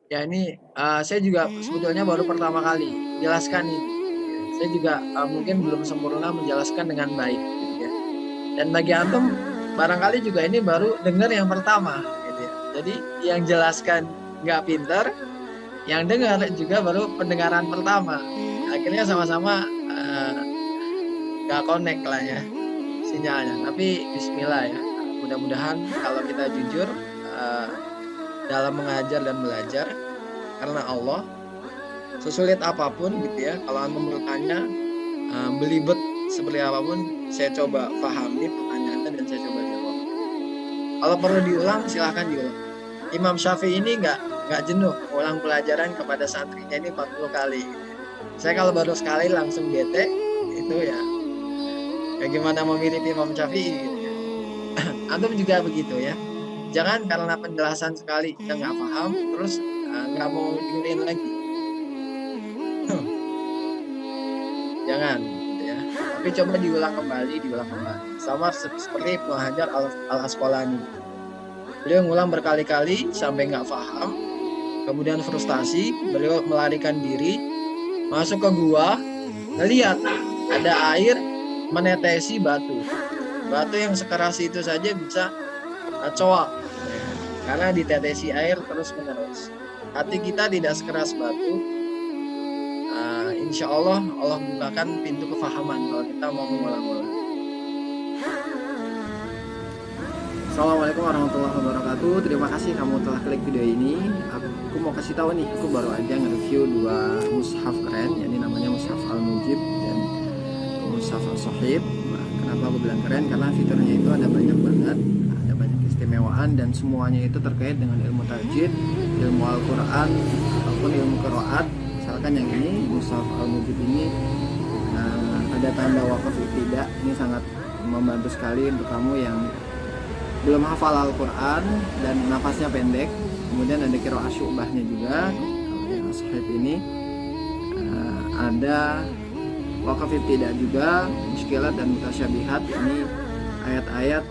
Ya ini saya juga sebetulnya baru pertama kali jelaskan ini. Saya juga mungkin belum sempurna menjelaskan dengan baik gitu ya. Dan bagi antum barangkali juga ini baru dengar yang pertama gitu ya. Jadi yang jelaskan nggak pinter, yang dengar juga baru pendengaran pertama. Akhirnya sama-sama nggak connect lah ya sinyalnya. Tapi Bismillah ya. Mudah-mudahan kalau kita jujur dalam mengajar dan belajar karena Allah, sesulit apapun gitu ya, kalau antum bertanya belibet seperti apapun, saya coba pahami pertanyaannya dan saya coba jawab. Kalau perlu diulang, silahkan diulang. Imam Syafi'i ini nggak jenuh ulang pelajaran kepada santrinya ini 40 kali. Gitu ya. Saya kalau baru sekali langsung bete, itu ya kayak gimana mau mirip Imam Syafi'i gitu ya. Antum juga begitu ya. Jangan karena penjelasan sekali kita nggak paham, terus nggak mau dengerin lagi. Jangan gitu ya. Tapi coba diulang kembali, diulang kembali. Sama seperti Ibnu Hajar al Asqalani. Beliau ngulang berkali-kali sampai nggak paham, kemudian frustasi, beliau melarikan diri, masuk ke gua, lihat ada air menetesi batu. Batu yang sekeras itu saja bisa coak, karena ditetesi air terus menerus. Hati kita tidak sekeras batu. Insya Allah Allah bukakan pintu kefahaman kalau kita mau mengulang-ulang. Assalamualaikum warahmatullahi wabarakatuh. Terima kasih kamu telah klik video ini. Aku mau kasih tahu nih, aku baru aja nge-review dua mushaf keren, yakni namanya mushaf Al-Mujib dan mushaf Al-Sohib. Nah, kenapa aku bilang keren? Karena fiturnya itu ada banyak banget, ada banyak keistimewaan dan semuanya itu terkait dengan ilmu tajwid, ilmu Al-Quran ataupun ilmu qiraat. Misalkan yang ini mushaf Al-Mujib ini ada tanda wakaf tidak, ini sangat membantu sekali untuk kamu yang belum hafal Al-Quran dan nafasnya pendek. Kemudian ada qiraah syu'bahnya juga. Kalau yang As-Sohib ini ada wakaf tidak juga, muskilat dan mutasyabihat. Ini ayat-ayat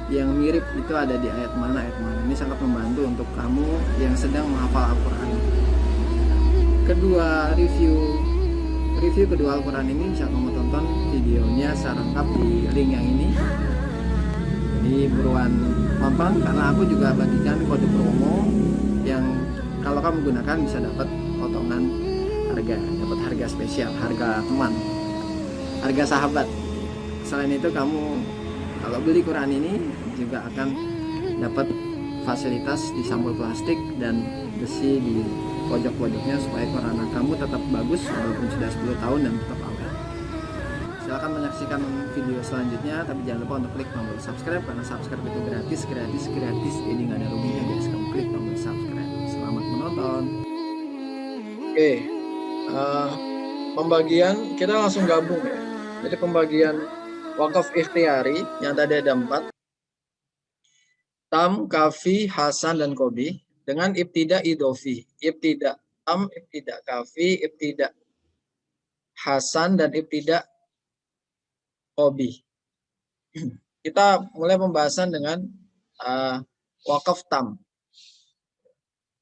yang mirip itu ada di ayat mana. Ini sangat membantu untuk kamu yang sedang menghafal Al-Quran. Kedua review kedua Al-Quran ini bisa kamu tonton videonya secara lengkap di link yang ini. Jadi buruan nonton, karena aku juga bagikan kode promo yang kalau kamu gunakan bisa dapat potongan harga, dapat harga spesial, harga teman, harga sahabat. Selain itu kamu kalau beli Quran ini juga akan dapat fasilitas di sampul plastik dan besi di pojok-pojoknya supaya Quran kamu tetap bagus walaupun sudah 10 tahun dan tetap awet. Silahkan menyaksikan video selanjutnya, tapi jangan lupa untuk klik tombol subscribe, karena subscribe itu gratis, jadi nggak ada ruginya guys. Kamu klik tombol subscribe. Selamat menonton. Oke, pembagian kita langsung gabung ya. Jadi pembagian wakaf ikhtiyari yang tadi ada 4, tam, kafi, hasan, dan kobi, dengan ibtida idofi. Ibtida tam, ibtida kafi, ibtida hasan, dan ibtida kobi. Kita mulai pembahasan dengan wakaf tam.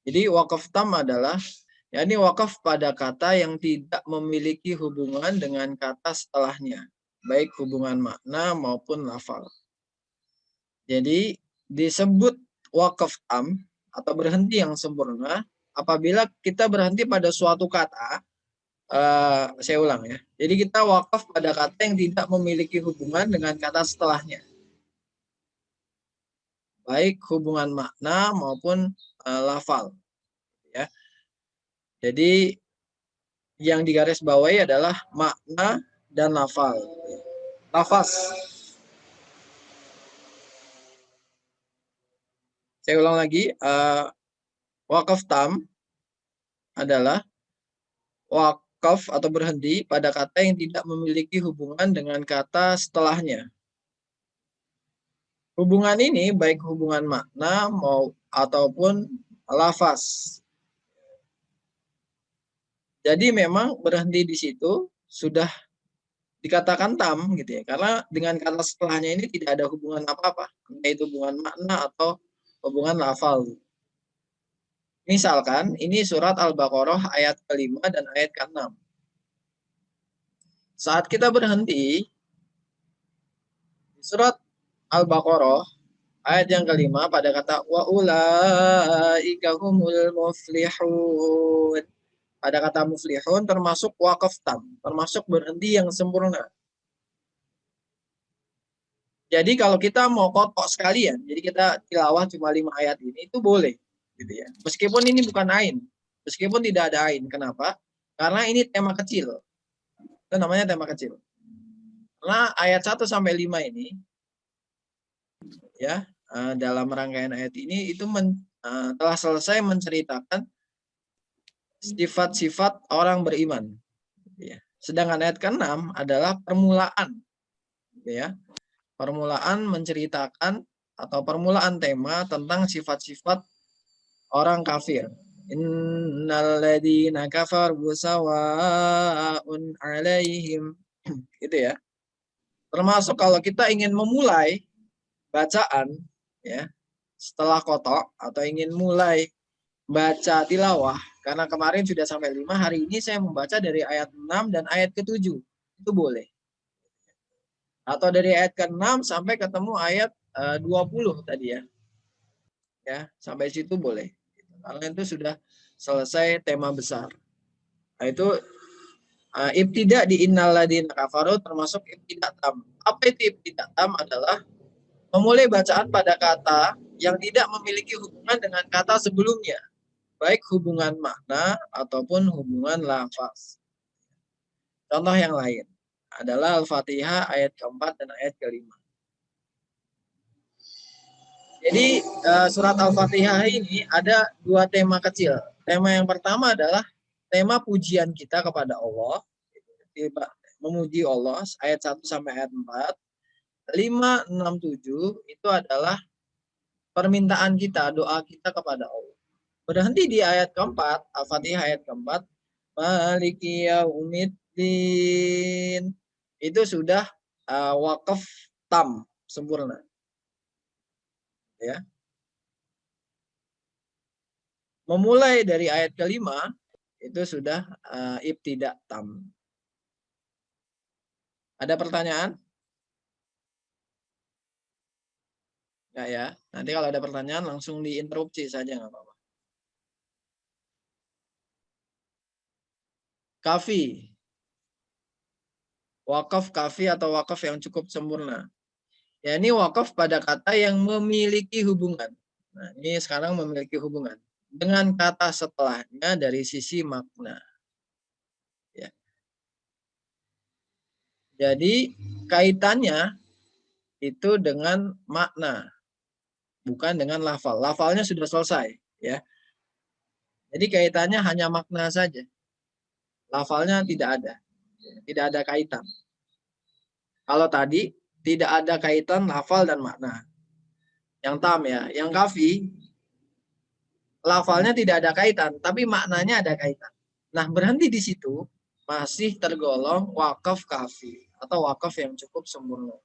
Jadi wakaf tam adalah yakni wakaf pada kata yang tidak memiliki hubungan dengan kata setelahnya, baik hubungan makna maupun lafal. Jadi disebut wakaf tam atau berhenti yang sempurna apabila kita berhenti pada suatu kata. Saya ulang ya. Jadi kita wakaf pada kata yang tidak memiliki hubungan dengan kata setelahnya, baik hubungan makna maupun lafal. Ya. Jadi yang digarisbawahi adalah makna dan lafal. Lafaz. Saya ulang lagi. Wakaf tam adalah wakaf atau berhenti pada kata yang tidak memiliki hubungan dengan kata setelahnya. Hubungan ini baik hubungan makna ataupun lafaz. Jadi memang berhenti di situ sudah dikatakan tam gitu ya, karena dengan kata setelahnya ini tidak ada hubungan apa-apa, yaitu hubungan makna atau hubungan lafal. Misalkan ini surat Al-Baqarah ayat ke-5 dan ayat ke-6. Saat kita berhenti di surat Al-Baqarah ayat yang ke-5 pada kata wa ulaika humul muflihun. Pada kata muflihun termasuk waqaf tam, termasuk berhenti yang sempurna. Jadi kalau kita mau kotok sekalian, jadi kita tilawah cuma 5 ayat ini, itu boleh. Gitu ya. Meskipun ini bukan ain. Meskipun tidak ada ain. Kenapa? Karena ini tema kecil. Itu namanya tema kecil. Karena ayat 1 sampai 5 ini, ya dalam rangkaian ayat ini, itu telah selesai menceritakan sifat-sifat orang beriman. Ya. Sedangkan ayat ke-6 adalah permulaan. Ya. Permulaan menceritakan atau permulaan tema tentang sifat-sifat orang kafir. Innal ladzina kafaru sawa'un 'alaihim. Gitu ya. Termasuk kalau kita ingin memulai bacaan ya, setelah kotok atau ingin mulai baca tilawah, karena kemarin sudah sampai 5, hari ini saya membaca dari ayat 6 dan ayat ke-7. Itu boleh. Atau dari ayat ke-6 sampai ketemu ayat 20 tadi ya. Ya, sampai situ boleh. Karena itu sudah selesai tema besar. Nah, itu ibtidak di innal ladzina kafaru termasuk ibtidak tam. Apa itu ibtidak tam? Adalah memulai bacaan pada kata yang tidak memiliki hubungan dengan kata sebelumnya, baik hubungan makna ataupun hubungan lafaz. Contoh yang lain adalah Al-Fatihah ayat keempat dan ayat kelima. Jadi surat Al-Fatihah ini ada dua tema kecil. Tema yang pertama adalah tema pujian kita kepada Allah. Memuji Allah ayat 1 sampai ayat 4. 5, 6, 7 itu adalah permintaan kita, doa kita kepada Allah. Berhenti di ayat keempat, Al-Fatihah ayat keempat. Maliki yaumiddin. Itu sudah wakaf tam, sempurna. Ya. Memulai dari ayat kelima itu sudah ibtidak tam. Ada pertanyaan? Enggak ya. Nanti kalau ada pertanyaan langsung diinterupsi saja, nggak apa-apa. Kafi. Wakaf kafi atau wakaf yang cukup sempurna. Ya, ini wakaf pada kata yang memiliki hubungan. Nah, ini sekarang memiliki hubungan dengan kata setelahnya dari sisi makna. Ya. Jadi kaitannya itu dengan makna, bukan dengan lafal. Lafalnya sudah selesai, ya. Jadi kaitannya hanya makna saja. Lafalnya tidak ada kaitan. Kalau tadi tidak ada kaitan lafal dan makna. Yang tam ya, yang kafi lafalnya tidak ada kaitan, tapi maknanya ada kaitan. Nah, berhenti di situ masih tergolong wakaf kafi atau wakaf yang cukup sempurna.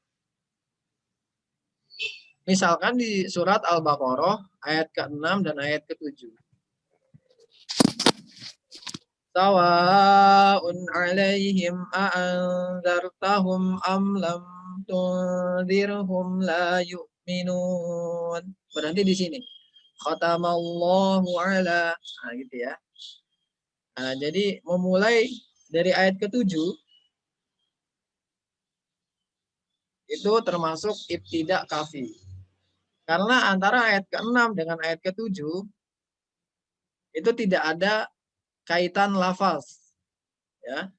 Misalkan di surat Al-Baqarah ayat ke-6 dan ayat ke-7. Sawa'un 'alaihim a'anzartahum am lam tunzirhum la yu'minun. Berhenti di sini. Khatamallahu 'ala. Nah, gitu ya. Nah, jadi memulai dari ayat ke-7 itu termasuk ibtidak kafi. Karena antara ayat ke-6 dengan ayat ke-7 itu tidak ada kaitan lafaz. Ya.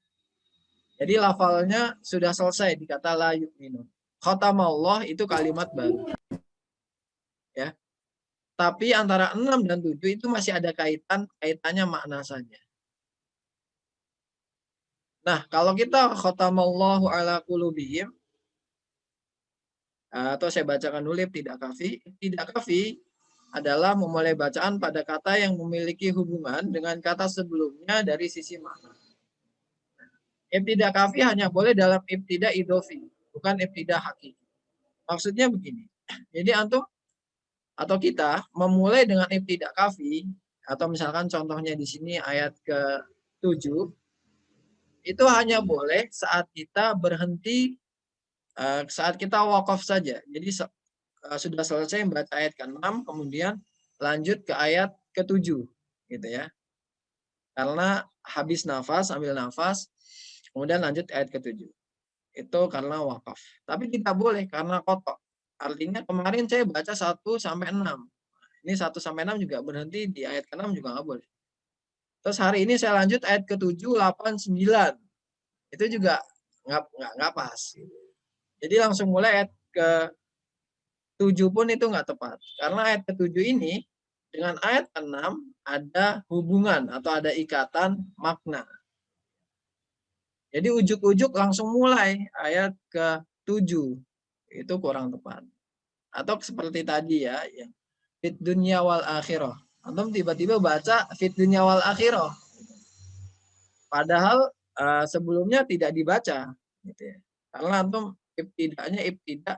Jadi lafalnya sudah selesai di kata la yu'minun. Khatamallah itu kalimat baru. Ya. Tapi antara 6 dan 7 itu masih ada kaitannya makna saja. Nah, kalau kita khatamallahu ala qulubihim atau saya bacakan dulu tidak kafi adalah memulai bacaan pada kata yang memiliki hubungan dengan kata sebelumnya dari sisi makna. Ibtidak kafi hanya boleh dalam ibtidak idofi, bukan ibtidak hakiki. Maksudnya begini. Jadi antum atau kita memulai dengan ibtidak kafi atau misalkan contohnya di sini ayat ke-7, itu hanya boleh saat kita berhenti, saat kita wakaf saja. Jadi sudah selesai membaca ayat ke-6, kemudian lanjut ke ayat ke-7, gitu ya. Karena habis nafas, ambil nafas, kemudian lanjut ayat ke-7. Itu karena wakaf. Tapi tidak boleh karena kotok. Artinya kemarin saya baca 1-6. Ini 1-6 juga berhenti di ayat ke-6 juga nggak boleh. Terus hari ini saya lanjut ayat ke-7, 8, 9. Itu juga nggak pas. Jadi langsung mulai ayat ke-7 pun itu nggak tepat. Karena ayat ke-7 ini dengan ayat ke-6 ada hubungan atau ada ikatan makna. Jadi ujuk-ujuk langsung mulai ayat ke-7. Itu kurang tepat. Atau seperti tadi ya, yang fit dunya wal akhirah. Atau tiba-tiba baca fit dunya wal akhirah. Padahal sebelumnya tidak dibaca, gitu ya. Karena antum ibtidaknya ibtidak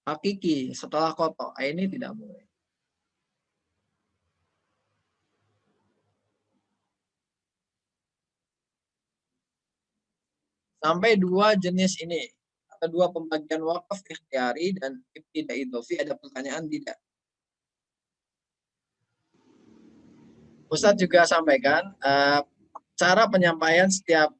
hakiki setelah kotok. Ini tidak boleh. Sampai dua jenis ini atau dua pembagian wakaf ikhtiyari dan ibtidak idhofi, ada pertanyaan tidak? Ustadz juga sampaikan cara penyampaian setiap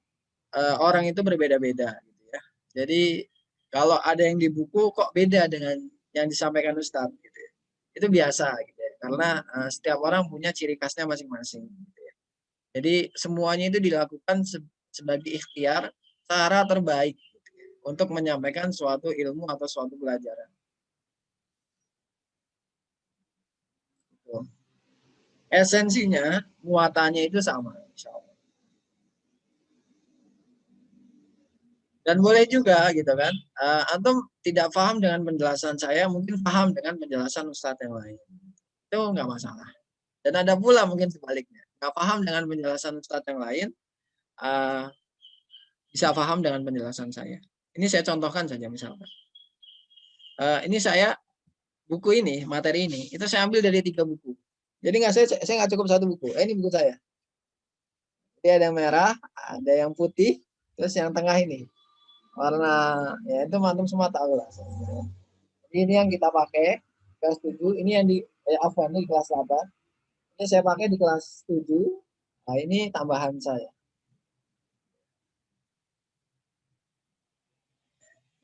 orang itu berbeda-beda, gitu ya. Jadi kalau ada yang di buku kok beda dengan yang disampaikan Ustadz, gitu ya. Itu biasa, gitu ya. Karena setiap orang punya ciri khasnya masing-masing. Gitu ya. Jadi semuanya itu dilakukan sebagai ikhtiar cara terbaik, gitu ya, untuk menyampaikan suatu ilmu atau suatu pelajaran. Gitu. Esensinya, muatannya itu sama, insya Allah. Dan boleh juga gitu kan, antum tidak paham dengan penjelasan saya, mungkin paham dengan penjelasan Ustadz yang lain. Itu nggak masalah. Dan ada pula mungkin sebaliknya, nggak paham dengan penjelasan Ustadz yang lain, uh, bisa paham dengan penjelasan saya. Ini saya contohkan saja misalkan. Ini saya buku ini, materi ini, itu saya ambil dari 3 buku. Jadi saya nggak cukup 1 buku. Ini buku saya. Jadi ada yang merah, ada yang putih, terus yang tengah ini warna, ya itu antum semua tahu lah. Jadi ini yang kita pakai kelas 7, ini yang di Afwan ini kelas 8. Ini saya pakai di kelas 7. Nah, ini tambahan saya.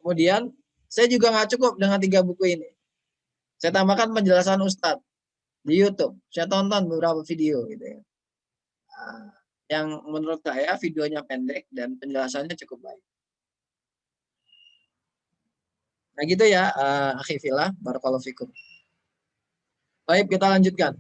Kemudian saya juga nggak cukup dengan 3 buku ini. Saya tambahkan penjelasan Ustadz di YouTube. Saya tonton beberapa video gitu ya. Nah, yang menurut saya videonya pendek dan penjelasannya cukup baik. Nah gitu ya, akhifillah, barakallahu fikum. Baik, kita lanjutkan.